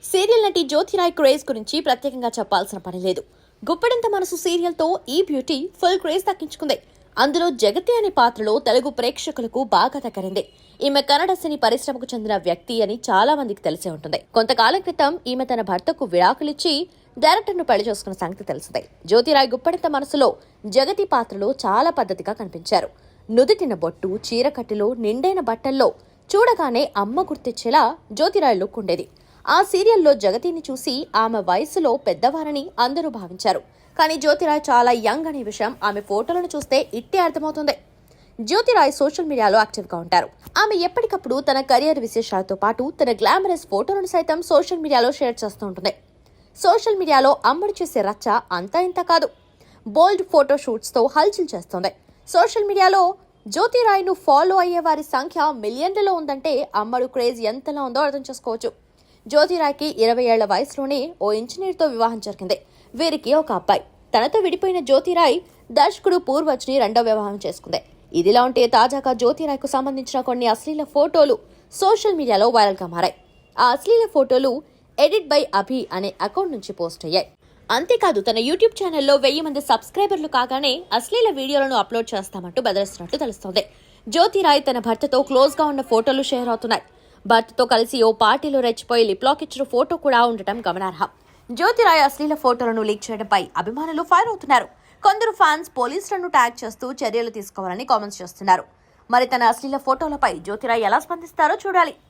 Serial నటి Jyoti Rai craze గురించి ప్రత్యేకంగా చెప్పాల్సిన పని లేదు. గుప్పెడంత మనసు సీరియల్తో ఈ బ్యూటీ ఫుల్ క్రేజ్ దక్కించుకుంది. అందులో జగతి అనే పాత్రలో తెలుగు ప్రేక్షకులకు బాగా దగ్గరింది. ఈమె కన్నడ సినీ పరిశ్రమకు చెందిన వ్యక్తి అని చాలా మందికి తెలిసే ఉంటుంది. కొంతకాలం క్రితం ఈమె తన భర్తకు విడాకులిచ్చి డైరెక్టర్ను పెళ్లి చేసుకున్న సంగతి తెలిసిందే. జ్యోతిరాయ్ గుప్పెడంత మనసులో జగతి పాత్రలో చాలా పద్ధతిగా కనిపించారు. నుదుటిన బొట్టు, చీరకట్టులో, నిండైన బట్టల్లో చూడగానే అమ్మ గుర్తిచ్చేలా జ్యోతిరాయ్ లుక్ ఉండేది. ఆ సీరియల్లో జగతిని చూసి ఆమె వయసులో పెద్దవారని అందరూ భావించారు. కానీ జ్యోతిరాయ్ చాలా యంగ్ అనే విషయం ఆమె ఫోటోలను చూస్తే ఇట్టే అర్థమవుతుంది. జ్యోతిరాయ్ సోషల్ మీడియాలో యాక్టివ్గా ఉంటారు. ఆమె ఎప్పటికప్పుడు తన కెరియర్ విశేషాలతో పాటు తన గ్లామరస్ ఫోటోలను సైతం సోషల్ మీడియాలో షేర్ చేస్తూ ఉంటుంది. సోషల్ మీడియాలో అమ్మడు చేసే రచ్చ అంతా ఇంత కాదు. బోల్డ్ ఫోటో షూట్స్తో హల్చల్ చేస్తోంది. సోషల్ మీడియాలో జ్యోతిరాయ్ను ఫాలో అయ్యే వారి సంఖ్య మిలియన్లలో ఉందంటే అమ్మడు క్రేజ్ ఎంతలా ఉందో అర్థం చేసుకోవచ్చు. జ్యోతిరాయ్కి 20 ఏళ్ల వయసులోనే ఓ ఇంజనీర్తో వివాహం జరిగింది. వీరికి ఒక అబ్బాయి. తనతో విడిపోయిన జ్యోతిరాయ్ దర్శకుడు పూర్వజ్ని రెండో వివాహం చేసుకుంది. ఇదిలా ఉంటే తాజాగా జ్యోతిరాయ్కు సంబంధించిన కొన్ని అశ్లీల ఫోటోలు సోషల్ మీడియాలో వైరల్గా మారాయి. ఆ అశ్లీల ఫోటోలు ఎడిట్ బై అభి అనే అకౌంట్ నుంచి పోస్ట్ అయ్యాయి. అంతేకాదు తన యూట్యూబ్ ఛానల్లో 1000 మంది సబ్స్క్రైబర్లు కాగానే అశ్లీల వీడియోలను అప్లోడ్ చేస్తామంటూ బెదిరిస్తున్నట్లు తెలుస్తోంది. జ్యోతిరాయ్ తన భర్తతో క్లోజ్ గా ఉన్న ఫోటోలు షేర్ అవుతున్నాయి. భర్తతో కలిసి ఓ పార్టీలో రెచ్చిపోయి లిప్లాక్ ఇచ్చిన ఫోటో కూడా ఉండటం గమనార్హం. జ్యోతిరాయ్ అశ్లీల ఫోటోలను లీక్ చేయడంపై అభిమానులు ఫైర్ అవుతున్నారు. కొందరు ఫ్యాన్స్ పోలీసులను ట్యాగ్ చేస్తూ చర్యలు తీసుకోవాలని కామెంట్స్ చేస్తున్నారు. మరి తన అశ్లీల ఫోటోలపై జ్యోతిరాయ్ ఎలా స్పందిస్తారో చూడాలి.